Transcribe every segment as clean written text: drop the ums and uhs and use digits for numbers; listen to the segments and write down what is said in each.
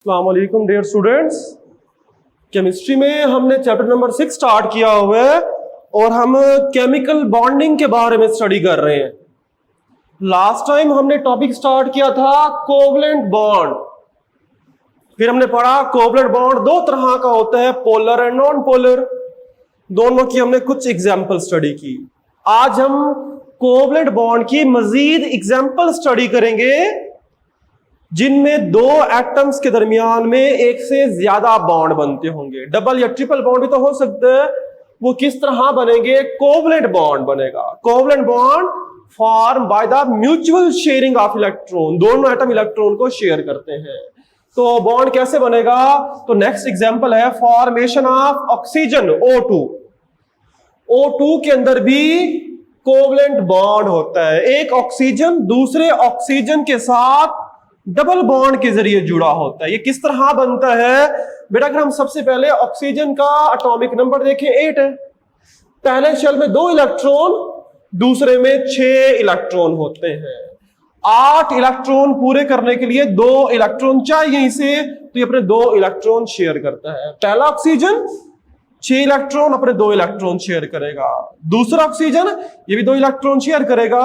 अस्सलाम वालेकुम dear students. Chemistry में हमने चैप्टर नंबर 6 स्टार्ट किया हुआ है और हम केमिकल बॉन्डिंग के बारे में स्टडी कर रहे हैं। लास्ट टाइम हमने टॉपिक स्टार्ट किया था कोवलेंट बॉन्ड। फिर हमने पढ़ा कोवलेंट बॉन्ड दो तरह का होता है, पोलर एंड नॉन पोलर। दोनों की हमने कुछ एग्जाम्पल स्टडी की। आज हम कोवलेंट बॉन्ड की मजीद एग्जाम्पल स्टडी करेंगे जिनमें दो एटम्स के दरमियान में एक से ज्यादा बॉन्ड बनते होंगे। डबल या ट्रिपल बॉन्ड भी तो हो सकता है। वो किस तरह बनेंगे? कोवलेंट बॉन्ड बनेगा। Covalent bond form by the mutual sharing of electron. दोनों एटम इलेक्ट्रॉन को शेयर करते हैं। तो बॉन्ड कैसे बनेगा? तो नेक्स्ट एग्जांपल है formation of oxygen O2। O2 के अंदर भी कोवलेंट बॉन्ड होता है। एक ऑक्सीजन दूसरे ऑक्सीजन के साथ डबल बॉन्ड के जरिए जुड़ा होता है। ये किस तरह बनता है बेटा? अगर हम सबसे पहले ऑक्सीजन का एटॉमिक नंबर देखें 8 है। पहले शेल में 2 इलेक्ट्रॉन, दूसरे में 6 इलेक्ट्रॉन होते हैं। 8 इलेक्ट्रॉन पूरे करने के लिए 2 इलेक्ट्रॉन चाहिए इसे, तो ये अपने 2 इलेक्ट्रॉन शेयर करता है। पहला ऑक्सीजन 6 इलेक्ट्रॉन अपने 2 इलेक्ट्रॉन शेयर करेगा। दूसरा ऑक्सीजन ये भी 2 इलेक्ट्रॉन शेयर करेगा।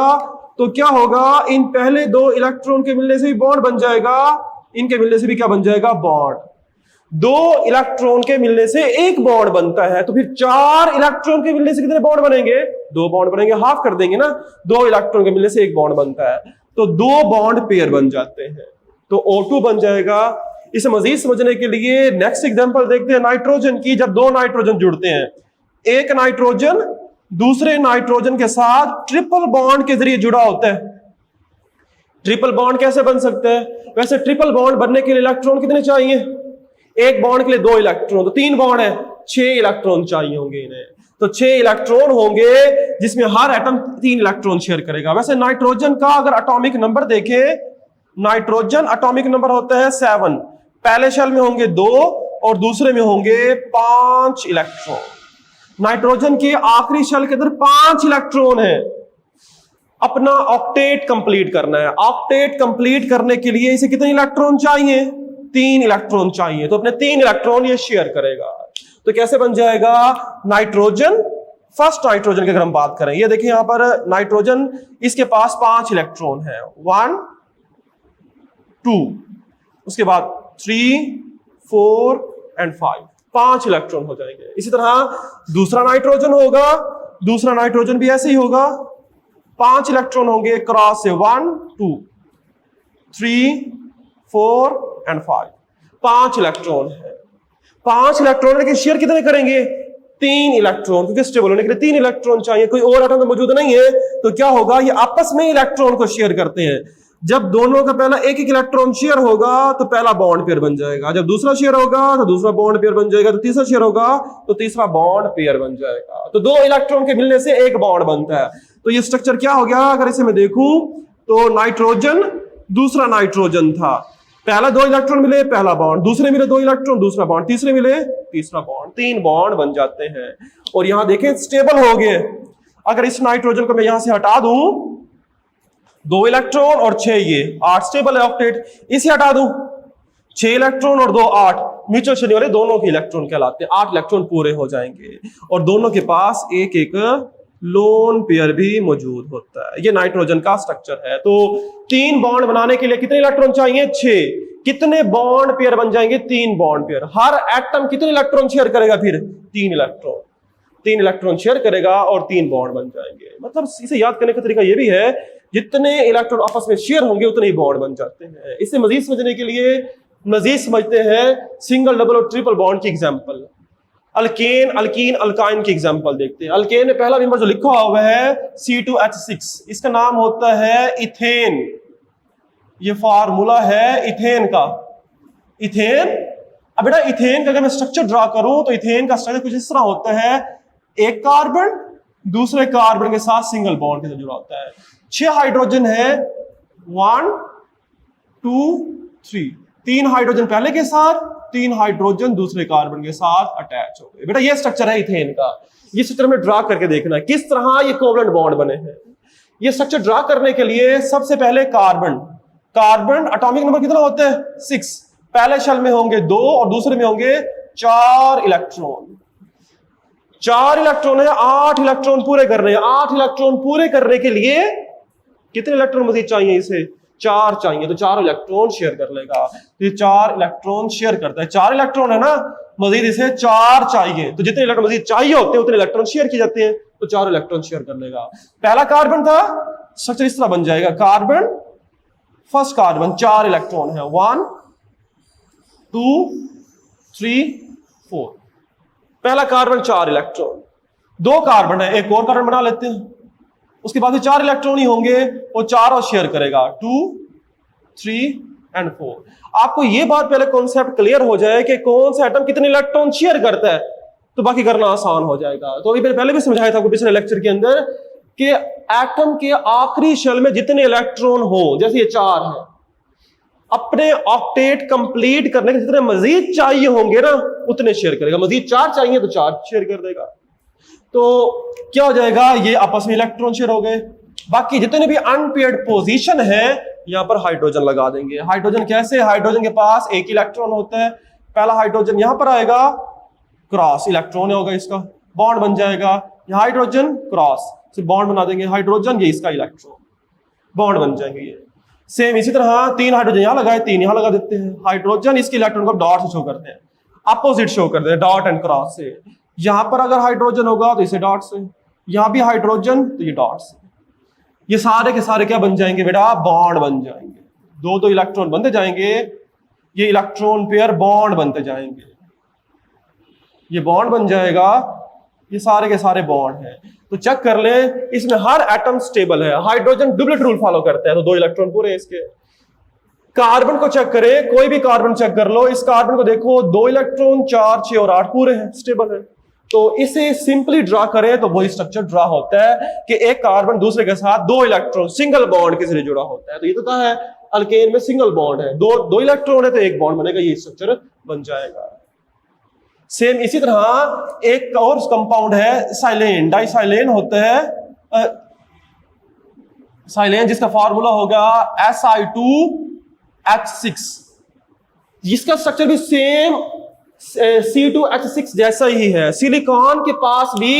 तो क्या होगा? इन पहले 2 इलेक्ट्रॉन के मिलने से भी बॉन्ड बन जाएगा, इनके मिलने से भी क्या बन जाएगा? बॉन्ड। 2 इलेक्ट्रॉन के मिलने से एक बॉन्ड बनता है। तो फिर 4 इलेक्ट्रॉन के मिलने से कितने बॉन्ड बनेंगे? 2 बॉन्ड बनेंगे। हाफ कर देंगे ना, 2 इलेक्ट्रॉन के मिलने से एक बॉन्ड बनता है, तो 2 बॉन्ड पेयर बन जाते हैं। तो O2 बन जाएगा। इसे मजीद समझने के लिए नेक्स्ट एग्जांपल देखते हैं नाइट्रोजन की। जब 2 नाइट्रोजन जुड़ते हैं, एक नाइट्रोजन दूसरे नाइट्रोजन के साथ ट्रिपल बॉन्ड के जरिए जुड़ा होता है। ट्रिपल बॉन्ड कैसे बन सकता है? वैसे ट्रिपल बॉन्ड बनने के लिए इलेक्ट्रॉन कितने चाहिए? एक बॉन्ड के लिए 2 इलेक्ट्रॉन, तो 3 बॉन्ड है, 6 इलेक्ट्रॉन चाहिए होंगे इन्हें। तो 6 इलेक्ट्रॉन होंगे जिसमें हर एटम 3 इलेक्ट्रॉन शेयर करेगा। वैसे नाइट्रोजन का अगर एटॉमिक नंबर देखें, नाइट्रोजन एटॉमिक नंबर होता है 7। पहले शेल में होंगे 2 और दूसरे में होंगे 5 इलेक्ट्रॉन। नाइट्रोजन के आखिरी शेल के अंदर 5 इलेक्ट्रॉन है। अपना ऑक्टेट कंप्लीट करना है। ऑक्टेट कंप्लीट करने के लिए इसे कितने इलेक्ट्रॉन चाहिए? 3 इलेक्ट्रॉन चाहिए। तो अपने 3 इलेक्ट्रॉन ये शेयर करेगा। तो कैसे बन जाएगा? नाइट्रोजन, फर्स्ट नाइट्रोजन की अगर हम बात करें, ये देखिए यहां पर नाइट्रोजन, इसके पास 5 इलेक्ट्रॉन है। 1 2, उसके बाद 3 4 एंड 5 इलेक्ट्रॉन हो जाएंगे। इसी तरह दूसरा नाइट्रोजन होगा, दूसरा नाइट्रोजन भी ऐसे ही होगा। 5 इलेक्ट्रॉन होंगे क्रॉस से, 1 2 3 4 एंड 5 इलेक्ट्रॉन है। 5 इलेक्ट्रॉन लेकिन शेयर कितने करेंगे? 3 इलेक्ट्रॉन, क्योंकि स्टेबल होने के लिए 3 इलेक्ट्रॉन चाहिए। कोई और एटम तो मौजूद नहीं है, तो क्या होगा? ये आपस में इलेक्ट्रॉन को शेयर करते हैं। जब दोनों का पहला एक इलेक्ट्रॉन शेयर होगा तो पहला बॉन्ड पेयर बन जाएगा। जब दूसरा शेयर होगा तो दूसरा बॉन्ड पेयर बन जाएगा। तो तीसरा शेयर होगा तो तीसरा बॉन्ड पेयर बन जाएगा। तो 2 इलेक्ट्रॉन के मिलने से एक बॉन्ड बनता है। तो ये स्ट्रक्चर क्या हो गया? अगर इसे मैं देखूं तो नाइट्रोजन, दूसरा नाइट्रोजन था, पहला 2 इलेक्ट्रॉन मिले, पहला बॉन्ड, दूसरे मिले 2 इलेक्ट्रॉन, दूसरा बॉन्ड, तीसरे मिले, तीसरा बॉन्ड, 3 बॉन्ड बन जाते हैं। और यहां देखें स्टेबल हो गए। अगर इस नाइट्रोजन को मैं यहां से हटा दूं, 2 इलेक्ट्रॉन और 6, ये 8 स्टेबल है ऑक्टेट। इसे हटा दूं, 6 इलेक्ट्रॉन और 2 8, म्यूचुअल शेयरिंग वाले दोनों के इलेक्ट्रॉन कहलाते हैं। 8 इलेक्ट्रॉन पूरे हो जाएंगे और दोनों के पास एक एक लोन पेयर भी मौजूद होता है। ये नाइट्रोजन का स्ट्रक्चर है। तो 3 बॉन्ड बनाने के लिए कितने इलेक्ट्रॉन चाहिए? 6। कितने बॉन्ड पेयर बन जाएंगे? 3 बॉन्ड पेयर। हर एटम कितने इलेक्ट्रॉन शेयर करेगा? फिर 3 इलेक्ट्रॉन। 3 इलेक्ट्रॉन शेयर करेगा और 3 बॉन्ड बन जाएंगे। मतलब इसे याद करने का तरीका यह भी है, जितने इलेक्ट्रॉन आपस में शेयर होंगे उतने ही बॉन्ड बन जाते हैं। इसे मजीद समझने के लिए मजीद समझते हैं सिंगल, डबल और ट्रिपल बॉन्ड की एग्जांपल। अल्केन, अल्कीन, अल्काइन की एग्जांपल देखते हैं। अल्केन में पहला मेंबर जो लिखा हुआ है C2H6, इसका नाम होता है इथेन। ये फार्मूला है इथेन का। इथेन, अब बेटा इथेन का अगर मैं स्ट्रक्चर ड्रा करूं तो इथेन का स्ट्रक्चर कुछ इस तरह होता है। एक कार्बन दूसरे कार्बन के साथ सिंगल बॉन्ड के साथ जुड़ा होता है। 6 हाइड्रोजन है, 1 2 3, 3 हाइड्रोजन पहले के साथ, 3 हाइड्रोजन दूसरे कार्बन के साथ अटैच हो गए। बेटा ये स्ट्रक्चर है इथेन का। ये स्ट्रक्चर में ड्रा करके देखना है किस तरह ये कोवलेंट बॉन्ड बने हैं। ये स्ट्रक्चर ड्रा करने के लिए सबसे पहले कार्बन, कार्बन एटॉमिक नंबर कितना होता है? 6। पहले शेल में होंगे 2 और दूसरे में होंगे 4 इलेक्ट्रॉन। 4 इलेक्ट्रॉन है, 8 इलेक्ट्रॉन पूरे करने हैं। 8 इलेक्ट्रॉन पूरे करने के लिए कितने इलेक्ट्रॉन मजीद चाहिए? इसे 4 चाहिए, तो 4 इलेक्ट्रॉन शेयर कर लेगा। तो ये 4 इलेक्ट्रॉन शेयर करता है। 4 इलेक्ट्रॉन है ना, मजीद इसे 4 चाहिए, तो जितने इलेक्ट्रॉन मजीद चाहिए होते हैं उतने इलेक्ट्रॉन शेयर किए जाते हैं, तो 4 इलेक्ट्रॉन शेयर कर लेगा। पहला कार्बन था, स्ट्रक्चर इस तरह बन जाएगा, कार्बन, फर्स्ट कार्बन 4 इलेक्ट्रॉन है, 1 2 3 4। पहला कार्बन 4 इलेक्ट्रॉन। 2 कार्बन है, एक और कार्बन बना लेते हैं, उसके बाद 4 इलेक्ट्रॉन ही होंगे, वो 4 और शेयर करेगा, 2 3 एंड 4। आपको ये बात पहले कॉन्सेप्ट क्लियर हो जाए कि कौन सा एटम कितने इलेक्ट्रॉन शेयर करता है, तो बाकी करना आसान हो जाएगा। तो अभी मैंने पहले भी समझाया था पिछले लेक्चर के अंदर कि एटम के आखिरी शेल में जितने इलेक्ट्रॉन हो, जैसे ये 4 है, अपने ऑक्टेट कंप्लीट करने के जितने मजीद चाहिए होंगे ना उतने शेयर करेगा। मजीद 4 चाहिए तो 4 शेयर कर देगा, तो क्या हो जाएगा, ये आपस में इलेक्ट्रॉन शेयर हो गए। बाकी जितने भी अनपेयर्ड पोजीशन है यहां पर हाइड्रोजन लगा देंगे। हाइड्रोजन कैसे? हाइड्रोजन के पास एक इलेक्ट्रॉन होता है, पहला हाइड्रोजन यहां पर आएगा, क्रॉस इलेक्ट्रॉन होगा, इसका बॉन्ड बन जाएगा, यहां हाइड्रोजन क्रॉस से बॉन्ड बना देंगे, हाइड्रोजन ये इसका इलेक्ट्रॉन, बॉन्ड बन जाएंगे। ये सेम इसी तरह 3 हाइड्रोजन यहां लगाए, 3 यहां लगा देते हैं, हाइड्रोजन इसके इलेक्ट्रॉन को डॉट से शो करते हैं, अपोजिट शो करते हैं, डॉट एंड क्रॉस से। यहां पर अगर हाइड्रोजन होगा तो इसे डॉट से, यहां भी हाइड्रोजन तो ये डॉट से। ये सारे के सारे क्या बन जाएंगे बेटा? बॉन्ड बन जाएंगे। 2 इलेक्ट्रॉन बनते जाएंगे, ये इलेक्ट्रॉन पेयर बॉन्ड बनते जाएंगे, ये बॉन्ड बन जाएगा, ये सारे के सारे बॉन्ड है। तो चेक कर ले, इसमें हर एटम स्टेबल है। हाइड्रोजन डुप्लेट रूल फॉलो करता है, तो 2 इलेक्ट्रॉन पूरे इसके। कार्बन को चेक करें, कोई भी कार्बन चेक कर लो, इस कार्बन को देखो, 2 इलेक्ट्रॉन 4 6 और 8 पूरे हैं, स्टेबल है। तो इसे सिंपली ड्रा करें तो वही स्ट्रक्चर ड्रा होता है कि एक कार्बन दूसरे के साथ 2 इलेक्ट्रॉन सिंगल बॉन्ड के जरिए जुड़ा होता है। तो ये तो कहा है अल्केन में सिंगल बॉन्ड है, 2 इलेक्ट्रॉन है तो एक बॉन्ड बनेगा, ये स्ट्रक्चर बन जाएगा। सेम इसी तरह एक और कंपाउंड है साइलेन, डाइसाइलेन होता है साइलेन, जिसका फार्मूला होगा Si2H6। जिसका स्ट्रक्चर भी सेम C2H6 जैसा ही है। सिलिकॉन के पास भी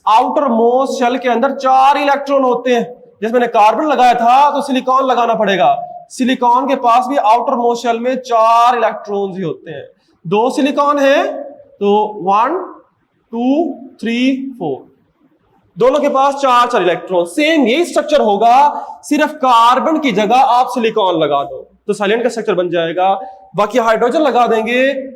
आउटर मोस्ट शेल के अंदर 4 इलेक्ट्रॉन होते हैं। जैसे मैंने कार्बन लगाया था तो सिलिकॉन लगाना पड़ेगा, सिलिकॉन के पास भी आउटर मोस्ट शेल में 4 इलेक्ट्रॉन्स ही होते हैं। 2 सिलिकॉन है तो 1 2 3 4, दोनों के पास 4 इलेक्ट्रॉन। सेम यही स्ट्रक्चर होगा, सिर्फ कार्बन की जगह आप सिलिकॉन लगा दो तो साइलेंट का स्ट्रक्चर बन जाएगा। बाकी हाइड्रोजन लगा देंगे,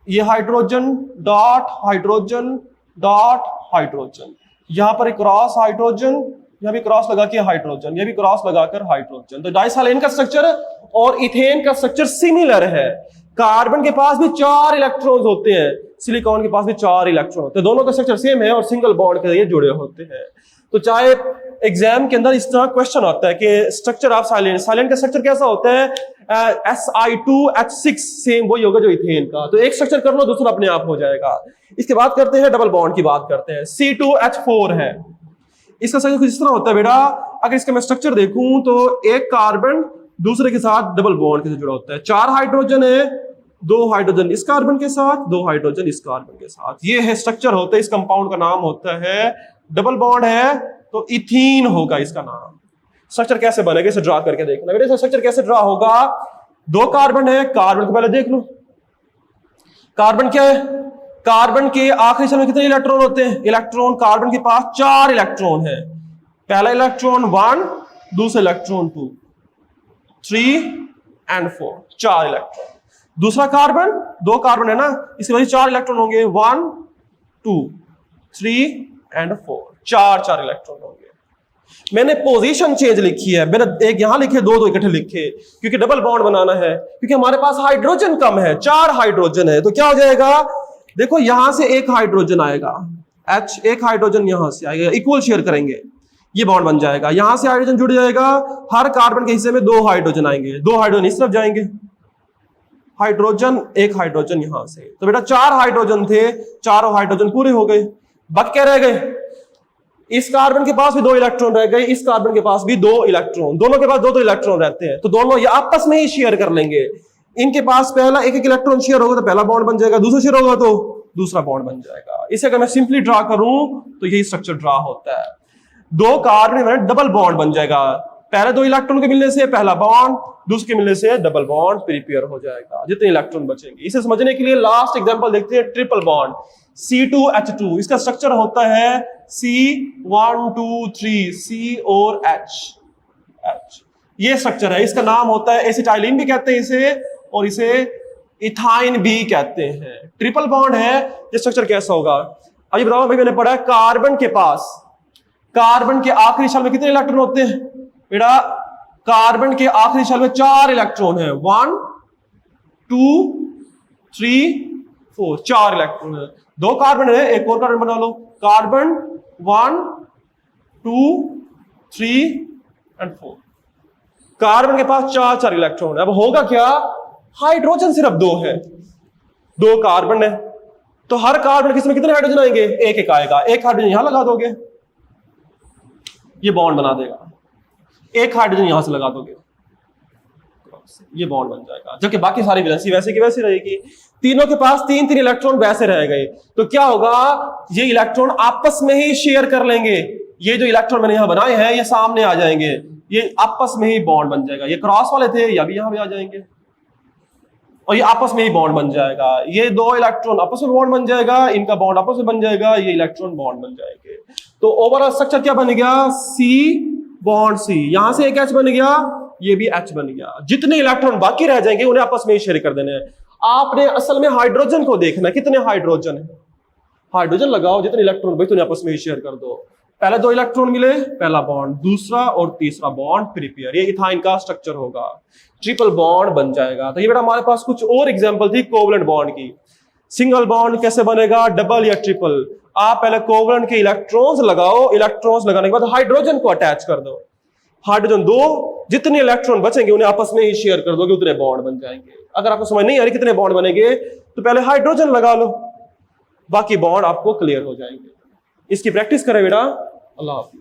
ये hydrogen dot hydrogen dot hydrogen, यहां पर एक क्रॉस हाइड्रोजन, यहां भी क्रॉस लगा के हाइड्रोजन, ये भी क्रॉस लगाकर हाइड्रोजन। तो डाइसाइलेन का स्ट्रक्चर और इथेन का स्ट्रक्चर सिमिलर है। कार्बन के पास भी 4 इलेक्ट्रॉन्स होते हैं, सिलिकॉन के पास भी 4 इलेक्ट्रॉन होते हैं, दोनों का स्ट्रक्चर सेम है और सिंगल बॉन्ड के जरिए जुड़े होते हैं। तो चाहे एग्जाम के अंदर इस तरह क्वेश्चन आता है कि स्ट्रक्चर ऑफ साइलेन, साइलेन का स्ट्रक्चर कैसा होता है? Si2H6, सेम वही होगा जो इथेन का। तो एक स्ट्रक्चर कर लो, दूसरा अपने आप हो जाएगा। इसके बाद करते हैं डबल बॉन्ड की बात करते हैं। C2H4 है, इसका स्ट्रक्चर कुछ इस तरह होता है बेटा। अगर इसका मैं स्ट्रक्चर देखूं तो एक कार्बन दूसरे के साथ डबल बॉन्ड से जुड़ा होता है, 4 हाइड्रोजन है, 2 हाइड्रोजन इस कार्बन के साथ, 2 हाइड्रोजन इस कार्बन के साथ। ये है स्ट्रक्चर होता है, इस कंपाउंड का नाम होता है, डबल बॉन्ड है तो इथीन होगा इसका नाम। स्ट्रक्चर कैसे बनेगा इसे ड्रा करके देखना बेटा। इसका स्ट्रक्चर कैसे ड्रा होगा? 2 कार्बन है, कार्बन को पहले देख लो, कार्बन क्या है? कार्बन के आखिरी शेल में कितने इलेक्ट्रॉन होते हैं? इलेक्ट्रॉन, कार्बन के पास 4 इलेक्ट्रॉन है, पहला इलेक्ट्रॉन 1, दूसरा इलेक्ट्रॉन 2 3 एंड 4, 4 इलेक्ट्रॉन। दूसरा कार्बन, 2 कार्बन है ना, इसके वजह 4 इलेक्ट्रॉन होंगे, 1 2 3 एंड 4, 4 इलेक्ट्रॉन होंगे। मैंने पोजीशन चेंज लिखी है, मैंने एक यहां लिखे, 2 इकट्ठे लिखे, क्योंकि डबल बॉन्ड बनाना है, क्योंकि हमारे पास हाइड्रोजन कम है, 4 हाइड्रोजन है। तो क्या हो जाएगा? देखो यहां से एक हाइड्रोजन आएगा, H, एक हाइड्रोजन यहां से आएगा, इक्वल शेयर करेंगे, ये बॉन्ड बन जाएगा। यहां से हाइड्रोजन जुड़ जाएगा, हर कार्बन के हिस्से में 2 हाइड्रोजन आएंगे, 2 हाइड्रोजन इस तरफ जाएंगे, हाइड्रोजन एक हाइड्रोजन यहां से। तो बेटा 4 हाइड्रोजन थे, चारों हाइड्रोजन पूरे हो गए। बाकी क्या रह गए? इस कार्बन के पास भी 2 इलेक्ट्रॉन रह गए, इस कार्बन के पास भी 2 इलेक्ट्रॉन, दोनों के पास 2 इलेक्ट्रॉन रहते हैं, तो दोनों ये आपस में ही शेयर कर लेंगे। इनके पास पहला एक एक इलेक्ट्रॉन शेयर होगा तो पहला बॉन्ड बन जाएगा, दूसरा शेयर होगा तो दूसरा बॉन्ड बन जाएगा। इसे अगर मैं सिंपली ड्रा करूं तो यही स्ट्रक्चर ड्रा होता है। दो कार्बन में डबल बॉन्ड बन जाएगा, पहले दो इलेक्ट्रॉन के मिलने से पहला बॉन्ड, दूसरे के मिलने से डबल बॉन्ड प्रिपेयर हो जाएगा जितने इलेक्ट्रॉन बचेंगे। इसे समझने के लिए लास्ट एग्जांपल देखते हैं, ट्रिपल बॉन्ड C2H2। इसका स्ट्रक्चर होता है C123 C और H। ये स्ट्रक्चर है, इसका नाम होता है एसिटाइलिन भी कहते हैं इसे, और इसे इथाइन भी कहते हैं। ट्रिपल बॉन्ड है, ये स्ट्रक्चर कैसा होगा अभी बताओ भाई। मैंने पढ़ा है कार्बन के पास, कार्बन के आखिरी शेल में कितने इलेक्ट्रॉन होते हैं बेटा? कार्बन के आखिरी शेल में 4 इलेक्ट्रॉन है, 1 2 3 4, 4 इलेक्ट्रॉन है। दो कार्बन है, एक और कार्बन बना लो, कार्बन 1 2 3 और 4। कार्बन के पास 4 इलेक्ट्रॉन है। अब होगा क्या, हाइड्रोजन सिर्फ 2 है, 2 कार्बन है, तो हर कार्बन किसमें कितने हाइड्रोजन आएंगे? एक एक आएगा। एक हाइड्रोजन यहां लगा दोगे, ये बॉन्ड बना देगा। एक हाइड्रोजन यहां से लगा दोगे, ये बॉन्ड बन जाएगा। जबकि बाकी सारी वैलेंसी वैसे की वैसे रहेगी। तीनों के पास 3 इलेक्ट्रॉन वैसे रह गए, तो क्या होगा, ये इलेक्ट्रॉन आपस में ही शेयर कर लेंगे। ये जो इलेक्ट्रॉन मैंने यहां बनाए हैं ये सामने आ जाएंगे, ये आपस में ही बॉन्ड बन जाएगा। ये क्रॉस वाले थे, ये भी यहां भी आ जाएंगे और ये आपस में ही बॉन्ड बन जाएगा। ये 2 इलेक्ट्रॉन आपस में बॉन्ड बन जाएगा, इनका बॉन्ड आपस में बन जाएगा, ये इलेक्ट्रॉन बॉन्ड बन जाएंगे। तो ओवरऑल स्ट्रक्चर क्या बन गया, C बॉन्ड C। यहां से एक H बन गया, ये भी H बन गया। जितने इलेक्ट्रॉन बाकी रह जाएंगे उन्हें आपस में ही शेयर कर देने हैं। आपने असल में हाइड्रोजन को देखना है, कितने हाइड्रोजन है, हाइड्रोजन लगाओ, जितने इलेक्ट्रॉन भाई आपस में ही शेयर कर दो। पहले 2 इलेक्ट्रॉन मिले, पहला बॉन्ड, दूसरा और तीसरा बॉन्ड प्रिपेयर। ये इथाइन का स्ट्रक्चर होगा, ट्रिपल बॉन्ड बन जाएगा। तो ये बेटा हमारे पास कुछ और एग्जांपल थी कोवलेंट बॉन्ड की। सिंगल बॉन्ड कैसे बनेगा, डबल या ट्रिपल। आप पहले कोवलेंट के इलेक्ट्रॉन्स लगाओ, इलेक्ट्रॉन्स लगाने के बाद हाइड्रोजन को अटैच कर दो। हाइड्रोजन 2, जितने इलेक्ट्रॉन बचेंगे उन्हें आपस में ही शेयर कर दोगे, उतने बॉन्ड बन जाएंगे। अगर आपको समझ नहीं आ रही कितने बॉन्ड बनेंगे तो पहले हाइड्रोजन लगा लो, बाकी बॉन्ड आपको क्लियर हो जाएंगे। इसकी प्रैक्टिस करें बेटा। अल्लाह हाफिज़।